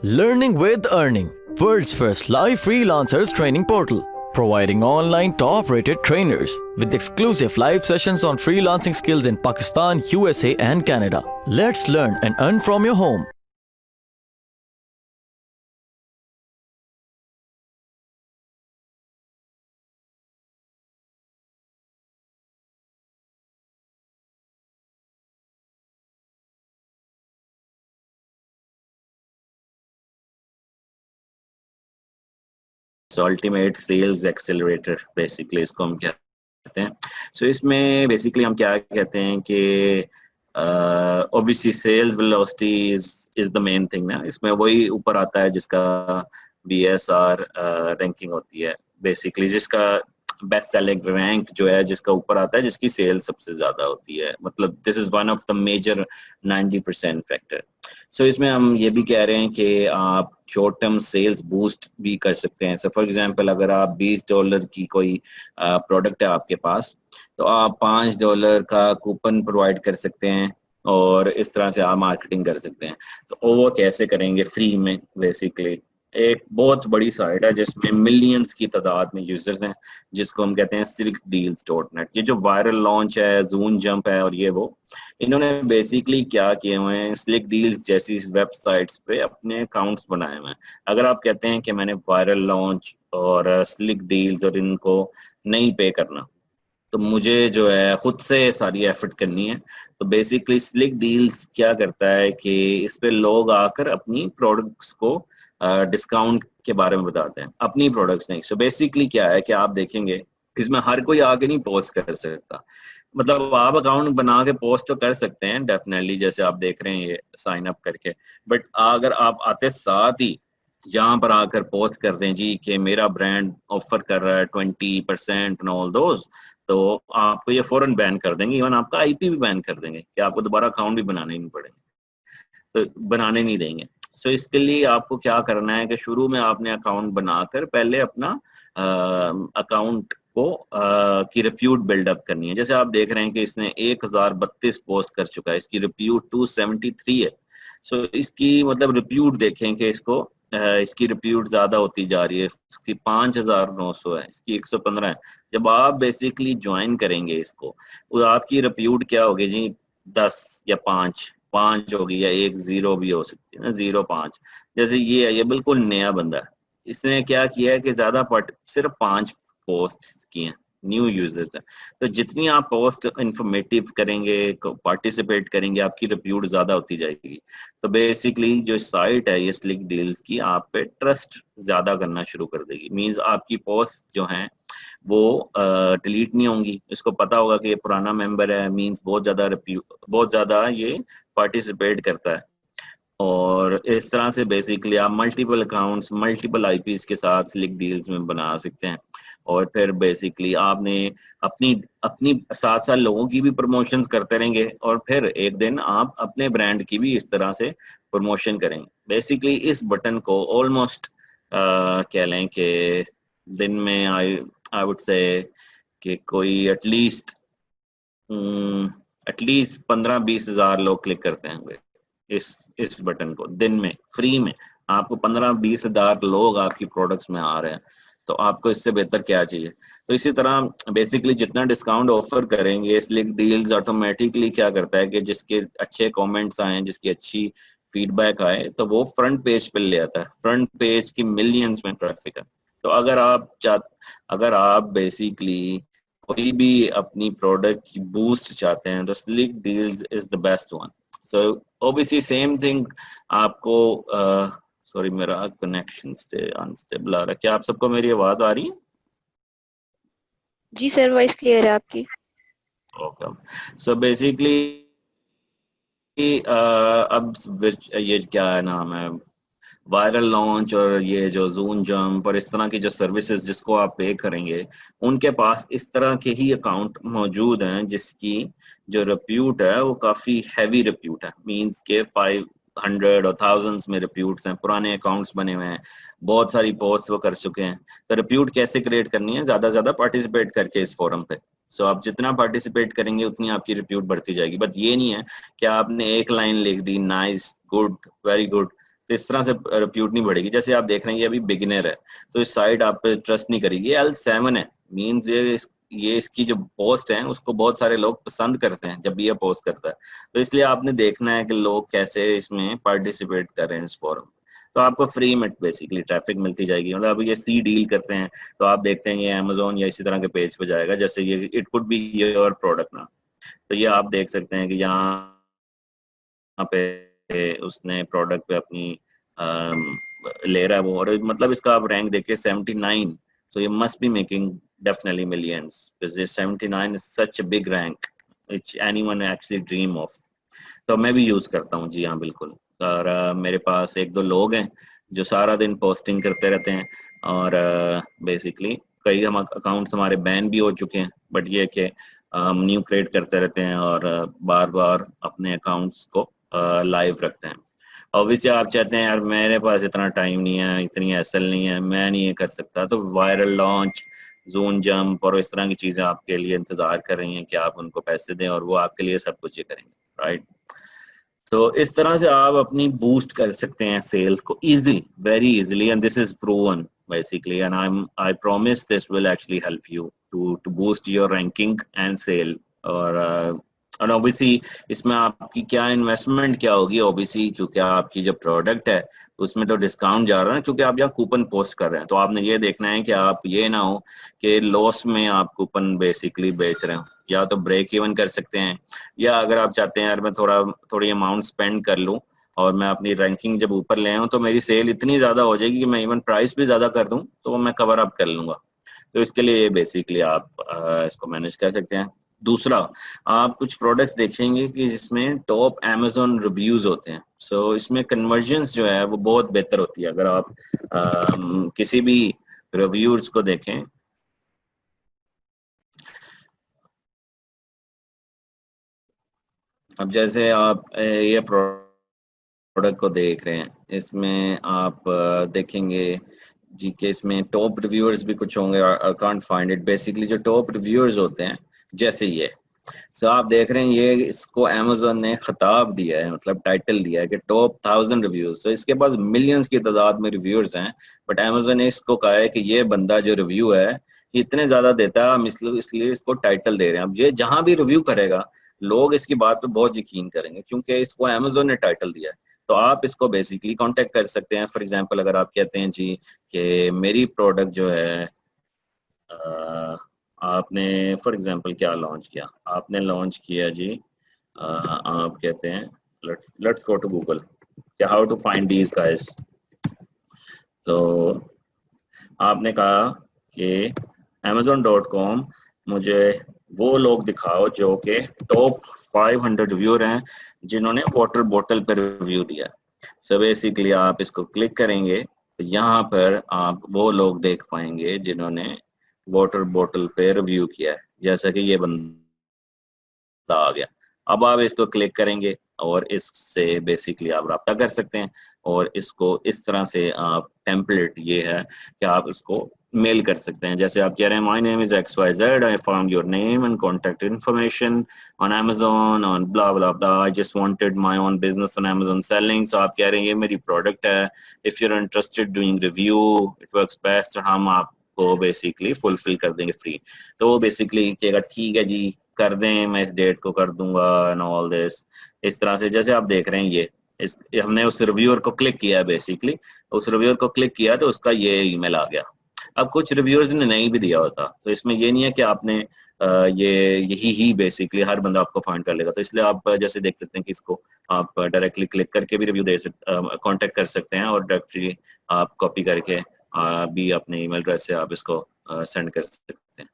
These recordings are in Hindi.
Learning with Earning, world's first live freelancers training portal, providing online top-rated trainers with exclusive live sessions on freelancing skills in Pakistan, USA and Canada. Let's learn and earn from your home. Ultimate sales accelerator basically इसको हम कहते हैं। सो इसमें बेसिकली हम क्या कहते हैं कि obviously sales velocity is the main thing ना। इसमें वही ऊपर आता है जिसका BSR रैंकिंग होती है, बेसिकली जिसका बेस्ट सेलिंग रैंक जो है जिसका ऊपर आता है, जिसकी सेल सबसे ज्यादा होती है। मतलब this is one of the major 90% factor. So इसमें हम ये भी कह रहे हैं कि आप शॉर्ट टर्म सेल्स बूस्ट भी कर सकते हैं। सो फॉर एग्जांपल अगर आप $20 की कोई प्रोडक्ट है आपके पास, तो आप $5 का कूपन प्रोवाइड कर सकते हैं और इस तरह से आप मार्केटिंग कर सकते हैं। तो वो कैसे करेंगे? फ्री में। बेसिकली एक बहुत बड़ी साइट है जिसमें मिलियंस की तादाद में यूजर्स हैं, जिसको हम कहते हैं SlickDeals.net। ये जो वायरल लॉन्च है, जून जंप है और ये वो, इन्होंने बेसिकली क्या किए हुए हैं, स्लिक डील्स जैसी वेबसाइट्स पे अपने अकाउंट्स बनाए हुए हैं। अगर आप कहते हैं कि मैंने वायरल लॉन्च और स्लिक डील्स और इनको नहीं पे करना, तो मुझे जो है खुद से सारी एफर्ट करनी है। तो बेसिकली स्लिक डील्स क्या करता है कि इस पे लोग आकर अपनी प्रोडक्ट्स को डिस्काउंट के बारे में बताते हैं, अपनी प्रोडक्ट्स नहीं। सो बेसिकली क्या है कि आप देखेंगे इसमें हर कोई आगे नहीं पोस्ट कर सकता। मतलब आप अकाउंट बना के पोस्ट तो कर सकते हैं डेफिनेटली, जैसे आप देख रहे हैं ये साइन अप करके, बट अगर आप आते साथ ही यहाँ पर आकर पोस्ट कर दें जी कि मेरा ब्रांड ऑफर कर रहा है 20% ऑल दोज, तो आपको ये फौरन बैन कर देंगे। इवन आपका IP भी बैन कर देंगे कि आपको दोबारा अकाउंट भी बनाने नहीं पड़ेंगे, तो बनाने नहीं देंगे। सो इसके लिए आपको क्या करना है कि शुरू में आपने अकाउंट बनाकर पहले अपना अकाउंट को की रिप्यूट बिल्डअप करनी है। जैसे आप देख रहे हैं कि इसने 1032 पोस्ट कर चुका है, इसकी रिप्यूट 273 है। सो इसकी मतलब रिप्यूट देखें कि इसको इसकी रिप्यूट ज्यादा होती जा रही है। इसकी 5900 है, इसकी 115 है। जब आप बेसिकली ज्वाइन करेंगे इसको, तो आपकी रिप्यूट क्या होगी जी? 10 या 5 होगी, या 1 0 भी हो सकती है ना, 0 5। जैसे ये है, ये बिल्कुल नया बंदा है, इसने क्या किया है कि सिर्फ 5 पोस्ट किए हैं, न्यू यूजर्स हैं। तो जितनी आप पोस्ट इंफॉर्मेटिव करेंगे, पार्टिसिपेट करेंगे, आपकी रिप्यूट ज्यादा होती जाएगी। तो बेसिकली जो साइट है ये स्लिक डील्स की आप पे ट्रस्ट ज्यादा करना शुरू कर देगी। मींस आपकी पोस्ट जो है वो डिलीट नहीं होंगी। इसको पता होगा कि ये पुराना मेंबर है, मींस बहुत ज्यादा ये पार्टिसिपेट करता है। और इस तरह से बेसिकली आप मल्टीपल अकाउंट्स, मल्टीपल IPs के साथ स्लिक डील्स में बना सकते हैं। और फिर बेसिकली आपने अपनी अपनी साथ साथ लोगों की भी प्रमोशंस करते रहेंगे, और फिर एक दिन आप अपने ब्रांड की भी इस तरह से प्रमोशन करेंगे। बेसिकली इस बटन को ऑलमोस्ट कह लें कि दिन में आई वुड से कि कोई एटलीस्ट 15-20 हज़ार लोग क्लिक करते हैं इस बटन को दिन में। फ्री में आपको 15-20 हज़ार लोग आपकी प्रोडक्ट्स में आ रहे हैं, तो आपको इससे बेहतर क्या चाहिए? तो इसी तरह बेसिकली जितना डिस्काउंट ऑफर करेंगे, स्लिक डील्स ऑटोमेटिकली क्या करता है कि जिसके अच्छे कमेंट्स आए, जिसकी अच्छी फीडबैक आए, तो वो फ्रंट पेज पे ले आता है। फ्रंट पेज की मिलियंस में ट्रैफिक है। तो अगर आप बेसिकली कोई भी अपनी प्रोडक्ट की बूस्ट चाहते हैं, तो slick deals is the best one. So obviously same thing आपको सॉरी मेरा कनेक्शन से अनस्टेबल आ रहा है। क्या आप सबको मेरी आवाज आ रही है? जी सर, वॉइस क्लियर है आपकी। ओके। सो बेसिकली अब ये क्या है नाम है, वायरल लॉन्च और ये जो जून जंप और इस तरह की जो सर्विसेज जिसको आप पे करेंगे, उनके पास इस तरह के ही अकाउंट मौजूद हैं जिसकी जो रिप्यूट है वो काफी हैवी रिप्यूट है। मींस के 500 और थाउजेंड्स में रिप्यूट्स हैं, पुराने अकाउंट्स बने हुए हैं, बहुत सारी पोस्ट वो कर चुके हैं। तो रिप्यूट कैसे क्रिएट करनी है? ज्यादा से ज्यादा पार्टिसिपेट करके इस फोरम पे। सो आप जितना पार्टिसिपेट करेंगे उतनी आपकी रिप्यूट बढ़ती जाएगी। बट ये नहीं है कि आपने एक लाइन लिख दी नाइस, गुड, वेरी गुड, तो इस तरह से रिप्यूट नहीं बढ़ेगी। जैसे आप देख रहे हैं ये अभी बिगिनर है, तो इस साइट आप पे ट्रस्ट नहीं करेगी। ये L7 है, मीन्स ये इसकी जो पोस्ट है उसको बहुत सारे लोग पसंद करते हैं जब भी ये पोस्ट करता है। तो इसलिए आपने देखना है कि लोग कैसे इसमें पार्टिसिपेट कर रहे हैं इस फोरम। तो आपको फ्री में बेसिकली ट्रैफिक मिलती जाएगी। मतलब अब ये सी डील करते हैं तो आप देखते हैं ये अमेजोन या इसी तरह के पेज पे जाएगा, जैसे ये it could be your product ना। तो ये आप देख सकते हैं कि यहाँ पे उसने प्रोडक्ट पे अपनी ले रहा है वो, और मतलब इसका आप रैंक देखिए 79। so you must be making definitely millions because this 79 is such a big rank which anyone actually dream of। तो मैं भी यूज करता हूँ जी हाँ बिल्कुल। और मेरे पास एक दो लोग हैं जो सारा दिन पोस्टिंग करते रहते हैं, और बेसिकली कई हम अकाउंट्स हमारे बैन भी हो चुके हैं, बट ये कि हम न्यू क्रिएट करते रहते हैं और बार बार अपने अकाउंट्स को लाइव रखते हैं। ऑब्वियसली आप चाहते हैं यार मेरे पास इतना टाइम नहीं है, इतनी एसएल नहीं है, मैं नहीं ये कर सकता, तो वायरल लॉन्च, जोन जंप और इस तरह की चीजें आपके लिए इंतजार कर रही हैं कि आप उनको पैसे दें और वो आपके लिए सब कुछ ये करेंगे, राइट। तो इस तरह से आप अपनी बूस्ट कर सकते हैं सेल्स को easily, very easily, and this is proven basically, and I promise this will actually help you to boost your ranking and sale। और ऑब्वियसली इसमें आपकी क्या इन्वेस्टमेंट क्या होगी, ऑब्वियसली क्योंकि आपकी जो प्रोडक्ट है उसमें तो डिस्काउंट जा रहा है, क्योंकि आप यहाँ कूपन पोस्ट कर रहे हैं। तो आपने ये देखना है कि आप ये ना हो कि लॉस में आप कूपन बेसिकली बेच रहे हो। या तो ब्रेक इवन कर सकते हैं, या अगर आप चाहते हैं यार मैं थोड़ी अमाउंट स्पेंड कर लूँ और मैं अपनी रैंकिंग जब ऊपर ले आऊँ तो मेरी सेल इतनी ज्यादा हो जाएगी कि मैं इवन प्राइस भी ज्यादा कर दूं तो मैं कवर अप कर लूंगा। तो इसके लिए बेसिकली आप इसको मैनेज कर सकते हैं। दूसरा, आप कुछ प्रोडक्ट्स देखेंगे कि जिसमें टॉप Amazon रिव्यूज होते हैं। सो इसमें कन्वर्जेंस जो है वो बहुत बेहतर होती है। अगर आप किसी भी रिव्यूज को देखें, अब जैसे आप ये प्रोडक्ट को देख रहे हैं, इसमें आप देखेंगे जी के इसमें टॉप रिव्यूअर्स भी कुछ होंगे। I can't find it. Basically जो टॉप रिव्यूअर्स होते हैं जैसे ये, सो आप देख रहे हैं ये इसको अमेजोन ने खिताब दिया है, मतलब टाइटल दिया है कि टॉप 1000 रिव्यूज। तो इसके पास मिलियंस की तादाद में रिव्यूअर्स हैं, बट अमेजोन ने इसको कहा है कि ये बंदा जो रिव्यू है ये इतने ज्यादा देता है, हम इसलिए इसको टाइटल दे रहे हैं। अब ये जहां भी रिव्यू करेगा लोग इसकी बात पे बहुत यकीन करेंगे क्योंकि इसको अमेजोन ने टाइटल दिया है। तो आप इसको बेसिकली कांटेक्ट कर सकते हैं। फॉर एग्जांपल अगर आप कहते हैं जी कि मेरी प्रोडक्ट जो है आपने फॉर एग्जांपल क्या लॉन्च किया, आपने लॉन्च किया जी आप कहते हैं लेट्स गो टू गूगल क्या how to find these guys. तो आपने कहा कि amazon.com मुझे वो लोग दिखाओ जो कि टॉप 500 रिव्यूअर हैं जिन्होंने वाटर बोतल पर रिव्यू दिया। सो बेसिकली आप इसको क्लिक करेंगे तो यहाँ पर आप वो लोग देख पाएंगे जिन्होंने वाटर बोतल पे रिव्यू किया है, जैसा कि ये बंदा आ गया। अब आप इसको क्लिक करेंगे और इससे बेसिकली आप रब्ता कर सकते हैं, और इसको इस तरह से आप टेम्पलेट ये है कि आप इसको मेल कर सकते हैं। जैसे आप कह रहे हैं my name is XYZ, I found your name and contact information on Amazon on blah blah blah, I just wanted my own business on Amazon selling. So आप कह रहे हैं ये मेरी प्रोडक्ट है, if you are interested doing review it works best, हम आपको बेसिकली फुलफिल कर देंगे फ्री। तो वो बेसिकली कहेगा ठीक है जी कर दें, मैं इस डेट को कर दूंगा एंड ऑल दिस। इस तरह से जैसे आप देख रहे हैं ये हमने उस रिव्यूअर को क्लिक किया है, बेसिकली उस रिव्यूअर को क्लिक किया तो उसका ये ईमेल आ गया। अब कुछ रिव्यूअर्स ने नहीं भी दिया होता, तो इसमें ये नहीं है कि आपने ये यही ही बेसिकली हर बंदा आपको फाइंड कर लेगा। तो इसलिए आप जैसे देख सकते हैं कि इसको आप डायरेक्टली क्लिक करके भी रिव्यू दे सकते, कांटेक्ट कर सकते हैं, और डायरेक्टली आप कॉपी करके भी अपने ईमेल एड्रेस से आप इसको सेंड कर सकते हैं।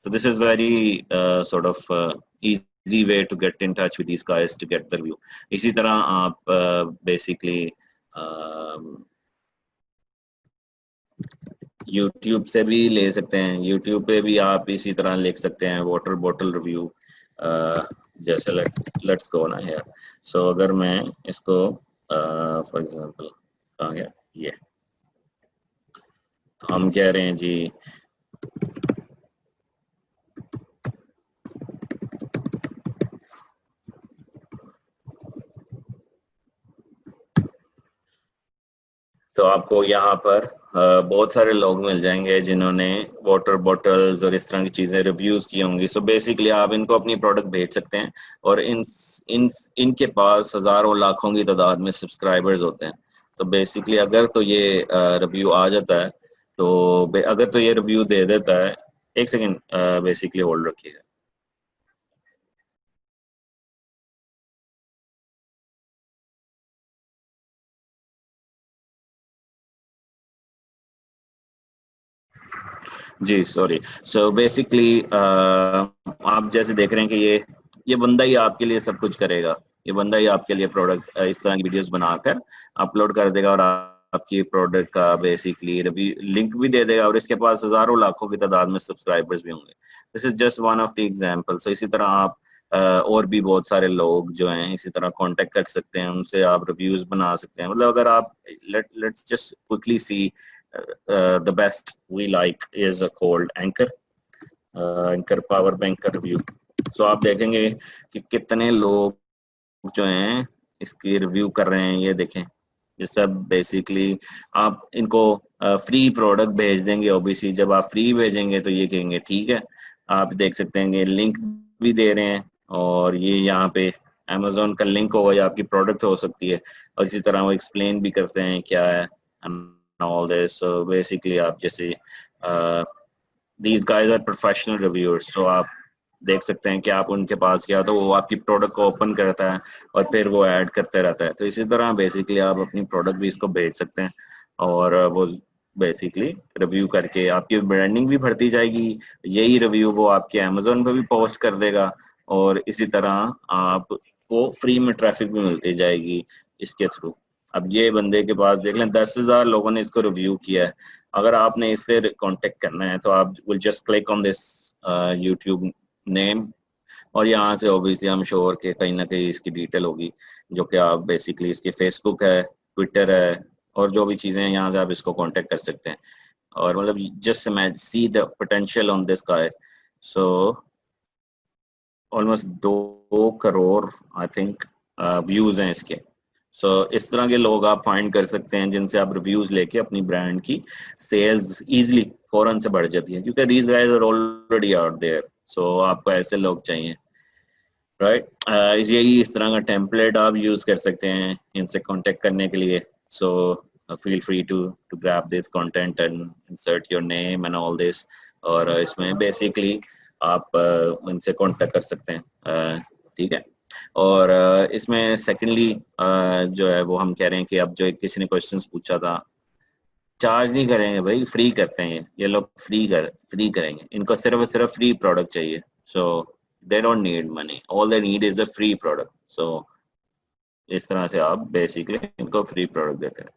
So this is very sort of easy way to get in touch with these guys to get the review। इसी तरह आप basically YouTube से भी ले सकते हैं। YouTube पे भी आप इसी तरह लिख सकते हैं वाटर बॉटल रिव्यू। जैसे लेट्स गो ना यार। सो अगर मैं इसको फॉर एग्जांपल कहाँ गया ये, तो हम कह रहे हैं जी तो आपको यहाँ पर बहुत सारे लोग मिल जाएंगे जिन्होंने वाटर बॉटल्स और इस तरह की चीजें रिव्यूज की होंगी। सो बेसिकली आप इनको अपनी प्रोडक्ट भेज सकते हैं और इनके पास हजारों लाखों की तादाद में सब्सक्राइबर्स होते हैं। तो बेसिकली अगर तो ये रिव्यू आ जाता है, तो अगर तो ये रिव्यू दे देता है, एक सेकेंड बेसिकली होल्ड रखिएगा। जी सॉरी। सो बेसिकली आप जैसे देख रहे हैं कि ये बंदा ही आपके लिए सब कुछ करेगा। ये बंदा ही आपके लिए प्रोडक्ट इस तरह की वीडियोस बनाकर अपलोड कर देगा और आपकी प्रोडक्ट का बेसिकली रिव्यू लिंक भी दे देगा और इसके पास हजारों लाखों की तादाद में सब्सक्राइबर्स भी होंगे। This is just one of the example. So इसी तरह आप और भी बहुत सारे लोग जो हैं इसी तरह कांटेक्ट कर सकते हैं, उनसे आप रिव्यूज बना सकते हैं। मतलब अगर आप let's just quickly see the best we like is called Anchor power bank का रिव्यू। सो आप देखेंगे कि कितने लोग जो हैं इसकी रिव्यू कर रहे हैं। ये देखें, ये सब बेसिकली आप इनको फ्री प्रोडक्ट भेज देंगे। ओबीसी जब आप फ्री भेजेंगे तो ये कहेंगे ठीक है। आप देख सकते हैं ये लिंक भी दे रहे हैं और ये यहाँ पे Amazon का लिंक होगा या आपकी प्रोडक्ट हो सकती है और इसी तरह वो एक्सप्लेन भी करते हैं क्या है all this. So basically आप जैसे these guys are professional reviewers, so आप देख सकते हैं कि आप उनके पास गया तो वो आपकी प्रोडक्ट को ओपन करता है और फिर वो ऐड करते रहता है। तो इसी तरह बेसिकली आप अपनी प्रोडक्ट भी इसको भेज सकते हैं और वो बेसिकली रिव्यू करके आपकी ब्रांडिंग भी बढ़ती जाएगी। यही रिव्यू वो आपके अमेजोन पे भी पोस्ट कर देगा और इसी तरह आपको फ्री में ट्रैफिक भी मिलती जाएगी इसके थ्रू। अब ये बंदे के पास देख लें 10,000 लोगों ने इसको रिव्यू किया है। अगर आपने इससे कांटेक्ट करना है तो आप will just click on this YouTube name और यहाँ से ऑब्वियसली हम श्योर के कहीं ना कहीं इसकी डिटेल होगी जो कि आप बेसिकली इसके फेसबुक है, ट्विटर है और जो भी चीज़ें हैं यहाँ से आप इसको कांटेक्ट कर सकते हैं। और मतलब just see the potential on this guy. So almost 2 crore I think views हैं इसके। सो इस तरह के लोग आप फाइंड कर सकते हैं जिनसे आप रिव्यूज लेके अपनी ब्रांड की सेल्स इजीली फौरन से बढ़ जाती है, क्योंकि these guys are already out there. So आपको ऐसे लोग चाहिए, राइट? यही इस तरह का टेम्पलेट आप यूज कर सकते हैं इनसे कांटेक्ट करने के लिए। So feel free to grab this content and insert your name and all this. और इसमें बेसिकली आप इनसे कांटेक्ट कर सकते हैं, ठीक है। और इसमें सेकेंडली जो है वो हम कह रहे हैं कि अब जो किसी ने क्वेश्चंस पूछा था, चार्ज नहीं करेंगे भाई, फ्री करते हैं। ये लोग फ्री करेंगे। इनको सिर्फ और सिर्फ फ्री प्रोडक्ट चाहिए। So they don't need money, all they need is a free product. So इस तरह से आप बेसिकली इनको फ्री प्रोडक्ट देते हैं।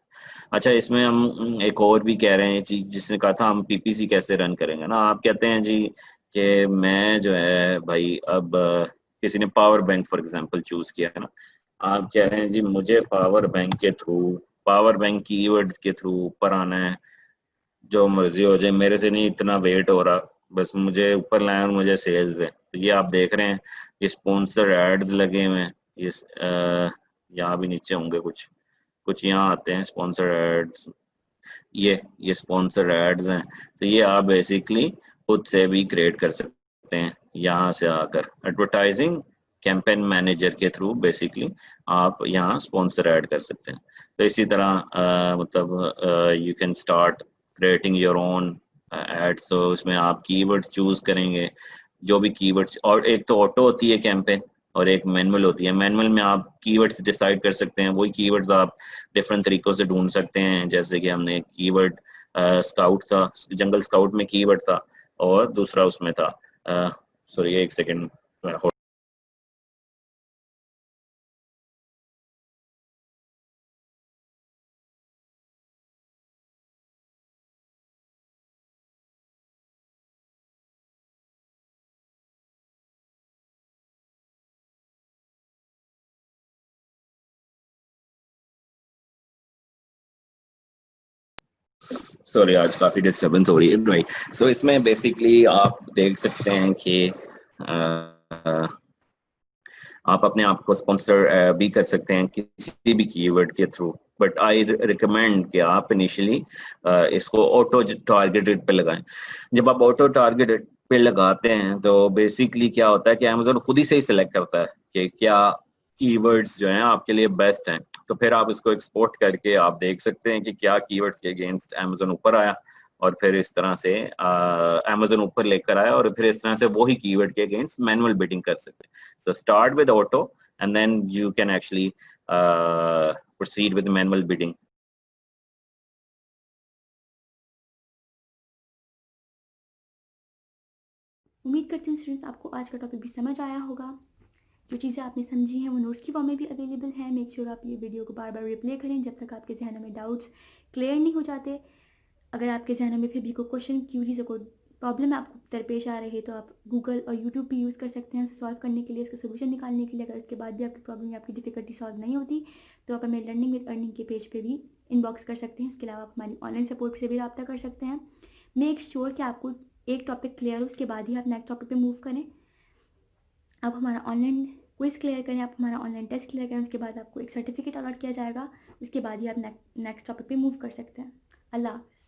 अच्छा, इसमें हम एक और भी कह रहे हैं चीज, जिसने कहा था हम पीपीसी कैसे रन करेंगे ना। आप कहते हैं जी कि मैं जो है भाई अब किसी ने power bank for example choose किया है ना, आप कह रहे हैं जी मुझे पावर बैंक के थ्रू, पावर बैंक कीवर्ड्स के थ्रू ऊपर आना है, जो मर्जी हो जाए, मेरे से नहीं इतना वेट हो रहा, बस मुझे ऊपर लाए और मुझे सेल्स दे। तो ये आप देख रहे हैं ये स्पॉन्सर एड्स लगे हुए हैं। इस यहाँ भी नीचे होंगे कुछ यहाँ आते हैं स्पॉन्सर एड्स। ये स्पॉन्सर एड्स हैं। तो ये आप बेसिकली खुद से भी क्रिएट कर सकते हैं। यहाँ से आकर एडवर्टाइजिंग कैंपेन मैनेजर के थ्रू बेसिकली आप यहाँ स्पॉन्सर ऐड कर सकते हैं। तो इसी तरह मतलब you can start creating your own ads. तो उसमें आप कीवर्ड चूज करेंगे, जो भी कीवर्ड्स, और एक तो ऑटो होती है कैंपेन और एक मैनुअल होती है। मैनुअल में आप कीवर्ड्स डिसाइड कर सकते हैं, वही कीवर्ड्स आप डिफरेंट तरीकों से ढूंढ सकते हैं। जैसे कि हमने कीवर्ड स्काउट था, जंगल स्काउट में कीवर्ड था और दूसरा उसमें था सॉरी एक सेकेंड। सॉरी आज काफी डिस्टर्बेंस हो रही है, राइट? सो इसमें बेसिकली आप देख सकते हैं कि आप अपने आप को स्पॉन्सर भी कर सकते हैं किसी भी कीवर्ड के थ्रू, बट आई रिकमेंड कि आप इनिशियली इसको ऑटो टारगेटेड पे लगाएं। जब आप ऑटो टारगेटेड पे लगाते हैं तो बेसिकली क्या होता है कि अमेजोन खुद ही से ही सिलेक्ट करता है कि क्या कीवर्ड्स जो हैं आपके लिए बेस्ट हैं। तो फिर आप इसको एक्सपोर्ट करके आप देख सकते हैं कि क्या कीवर्ड्स के अगेंस्ट अमेजोन ऊपर आया, और फिर इस तरह से अमेजोन ऊपर लेकर आया, और फिर इस तरह से वही कीवर्ड के अगेंस्ट मैनुअल बिडिंग कर सकते हैं। So start with auto and then you can actually proceed with manual bidding. उम्मीद करती हूँ स्टूडेंट्स आपको आज का टॉपिक भी समझ आया होगा। जो चीज़ें आपने समझी हैं वो नोट्स की फॉर्म में भी अवेलेबल है। मेक श्योर आप ये वीडियो को बार बार रिप्ले करें जब तक आपके जहनों में डाउट्स क्लियर नहीं हो जाते। अगर आपके जहनों में फिर भी कोई क्वेश्चन, क्यूरीज और कोई प्रॉब्लम आपको दरपेश आ रही है तो आप गूगल और यूट्यूब भी यूज़ कर सकते हैं उसे सॉल्व करने के लिए, उसका सोल्यूशन निकालने के लिए। अगर उसके बाद भी आपकी प्रॉब्लम या आपकी डिफिकल्टी सॉल्व नहीं होती तो आप हमें लर्निंग विद अर्निंग के पेज पे भी इनबॉक्स कर सकते हैं। उसके अलावा आप हमारी ऑनलाइन सपोर्ट से भी रब्ता कर सकते हैं। मेक श्योर कि आपको एक टॉपिक क्लियर हो, उसके बाद ही आप नेक्स्ट टॉपिक पे मूव करें। आप हमारा ऑनलाइन क्विज क्लियर करें, आप हमारा ऑनलाइन टेस्ट क्लियर करें, उसके बाद आपको एक सर्टिफिकेट अलॉट किया जाएगा। उसके बाद ही आप नेक्स्ट टॉपिक पे मूव कर सकते हैं। अल्लाह हाफ़िज़।